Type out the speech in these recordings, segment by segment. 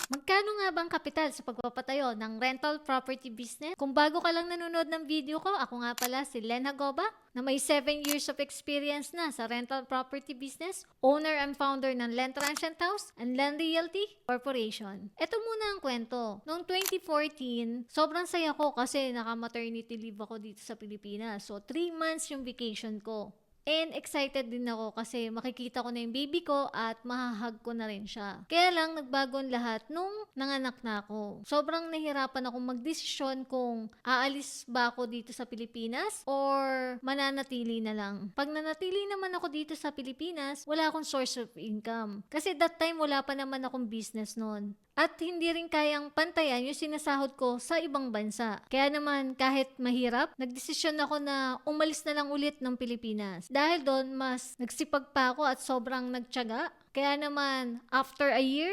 Magkano nga bang kapital sa pagpapatayo ng rental property business? Kung bago ka lang nanonood ng video ko, ako nga pala si Len Hagoba na may 7 years of experience na sa rental property business, owner and founder ng Len Transient House and Len Realty Corporation. Ito muna ang kwento. Noong 2014, sobrang saya ko kasi naka-maternity leave ako dito sa Pilipinas. So, 3 months yung vacation ko. And excited din ako kasi makikita ko na yung baby ko at mahahag ko na rin siya. Kaya lang nagbago ang lahat nung nanganak na ako. Sobrang nahirapan ako magdesisyon kung aalis ba ako dito sa Pilipinas or mananatili na lang. Pag nanatili naman ako dito sa Pilipinas, wala akong source of income. Kasi that time wala pa naman akong business noon. At hindi rin kayang pantayan yung sinasahod ko sa ibang bansa. Kaya naman kahit mahirap, nagdesisyon ako na umalis na lang ulit ng Pilipinas. Dahil doon, mas nagsipag pa ako at sobrang nagtiyaga. Kaya naman, after a year,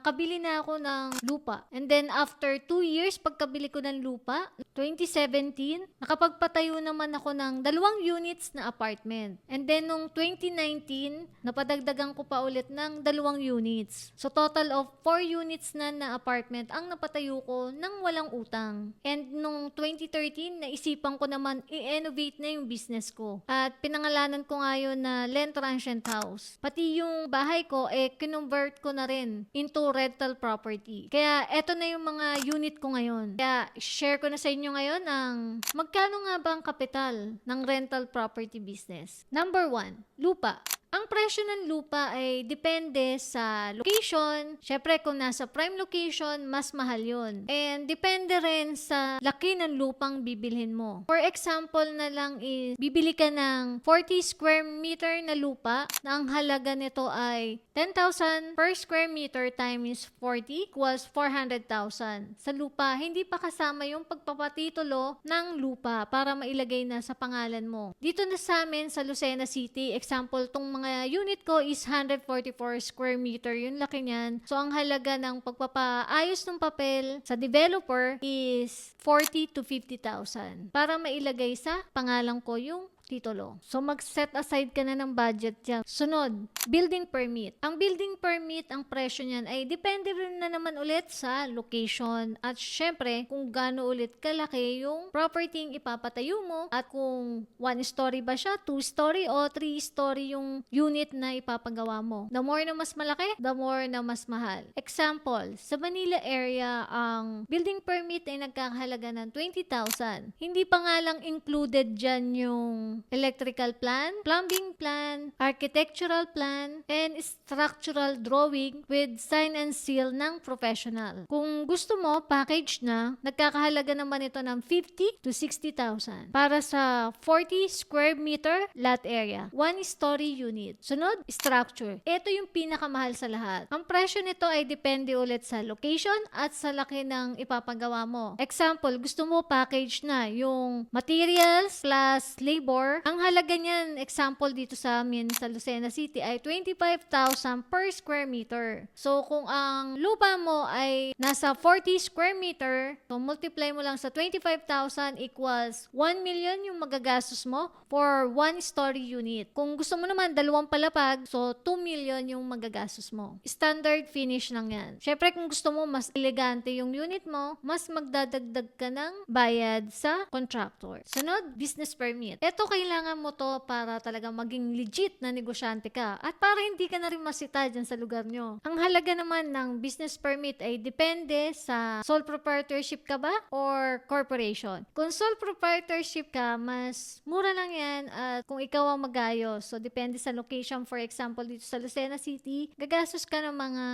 kabili na ako ng lupa. And then, after 2 years, pagkabili ko ng lupa, 2017, nakapagpatayo naman ako ng 2 units na apartment. And then, nung 2019, napadagdagan ko pa ulit ng 2 units. So, total of 4 units na apartment ang napatayo ko nang walang utang. And nung 2013, naisipan ko naman i-innovate na yung business ko. At pinangalanan ko ngayon na Len Transient House. Pati yung bahay ko, kinonvert ko na rin into rental property. Kaya, eto na yung mga unit ko ngayon. Kaya, share ko na sa inyo ngayon ang magkano nga ba ang kapital ng rental property business. Number 1, lupa. Ang presyo ng lupa ay depende sa location. Syempre, kung nasa prime location, mas mahal yun. And depende rin sa laki ng lupang bibilhin mo. For example na lang is, bibili ka ng 40 square meter na lupa na ang halaga nito ay 10,000 per square meter times 40 equals 400,000. Sa lupa, hindi pa kasama yung pagpapatitulo ng lupa para mailagay na sa pangalan mo. Dito na sa amin sa Lucena City, example, tong mga unit ko is 144 square meter. Yung laki niyan. So, ang halaga ng pagpapaayos ng papel sa developer is 40 to 50,000 para mailagay sa pangalan ko yung titulo. So, mag-set aside ka na ng budget dyan. Sunod, building permit. Ang building permit, ang presyo niyan ay depende rin na naman ulit sa location at syempre kung gaano ulit kalaki yung property yung ipapatayo mo at kung 1 story ba siya, 2 story o 3 story yung unit na ipapagawa mo. The more na mas malaki, the more na mas mahal. Example, sa Manila area, ang building permit ay nagkakahalaga ng 20,000. Hindi pa nga lang included dyan yung electrical plan, plumbing plan, architectural plan, and structural drawing with sign and seal ng professional. Kung gusto mo, package na, nagkakahalaga naman ito ng 50 to 60,000 para sa 40 square meter lot area, 1 story unit. Sunod, structure. Ito yung pinakamahal sa lahat. Ang presyo nito ay depende ulit sa location at sa laki ng ipapagawa mo. Example, gusto mo package na yung materials plus labor. Ang halaga niyan, example dito sa amin sa Lucena City ay 25,000 per square meter. So, kung ang lupa mo ay nasa 40 square meter, so multiply mo lang sa 25,000 equals 1 million yung magagastos mo for 1 story unit. Kung gusto mo naman 2 palapag, so 2 million yung magagastos mo. Standard finish lang yan. Syempre, kung gusto mo mas elegante yung unit mo, mas magdadagdag ka ng bayad sa contractor. Sunod, business permit. Ito kailangan mo to para talaga maging legit na negosyante ka at para hindi ka na rin masita dyan sa lugar nyo. Ang halaga naman ng business permit ay depende sa sole proprietorship ka ba or corporation. Kung sole proprietorship ka, mas mura lang yan at kung ikaw ang mag-ayos. So, depende sa location. For example, dito sa Lucena City, gagastos ka ng mga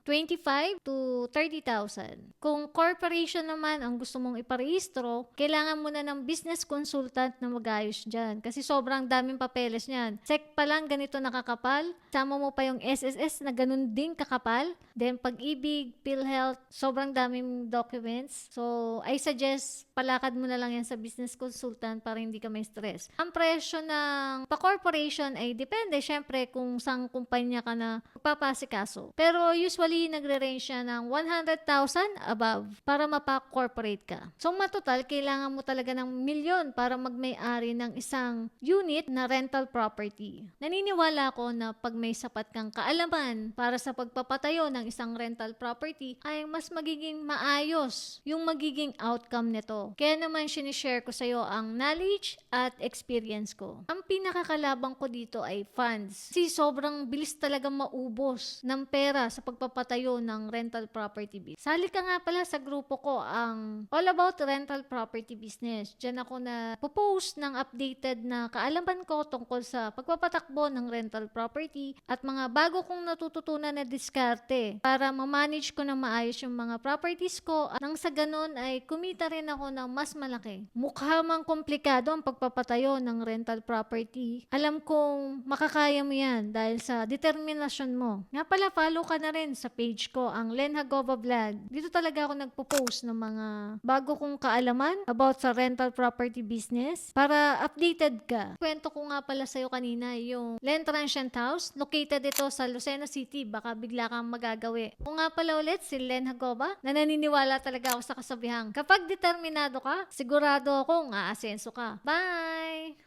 25 to 30,000. Kung corporation naman ang gusto mong iparehistro, kailangan mo na ng business consultant na mag-ayos dyan. Kasi sobrang daming papeles niyan. SEC pa lang ganito nakakapal. Sama mo pa yung SSS na ganun din kakapal. Then Pag-ibig, PhilHealth, sobrang daming documents. So, I suggest palakad mo na lang yan sa business consultant para hindi ka may stress. Ang presyo ng pa-corporation ay depende syempre kung saan kumpanya ka na magpapasikaso. Pero usually, nagre-range siya ng 100,000 above para mapa-corporate ka. So, matotal, kailangan mo talaga ng milyon para magmay-ari ng isang isang unit na rental property. Naniniwala ako na pag may sapat kang kaalaman para sa pagpapatayo ng isang rental property ay mas magiging maayos yung magiging outcome nito. Kaya naman sinishare ko sa iyo ang knowledge at experience ko. Ang pinakakalabang ko dito ay funds. Kasi sobrang bilis talaga maubos ng pera sa pagpapatayo ng rental property business. Sali ka nga pala sa grupo ko, ang All About Rental Property Business. Diyan ako na post ng updated na kaalaman ko tungkol sa pagpapatakbo ng rental property at mga bago kong natututunan na diskarte para ma-manage ko na maayos yung mga properties ko at nang sa ganun ay kumita rin ako ng mas malaki. Mukha mang komplikado ang pagpapatayo ng rental property. Alam kong makakaya mo yan dahil sa determinasyon mo. Nga pala, follow ka na rin sa page ko, ang Len Hagova Vlog. Dito talaga ako nagpo-post ng mga bago kong kaalaman about sa rental property business para updated ka. Kwento ko nga pala sa'yo kanina yung Len Transient House. Located ito sa Lucena City. Baka bigla kang magagawi. Kung nga pala ulit si Len Hagova na naniniwala talaga ako sa kasabihang kapag determinado ka, sigurado akong aasenso ka. Bye!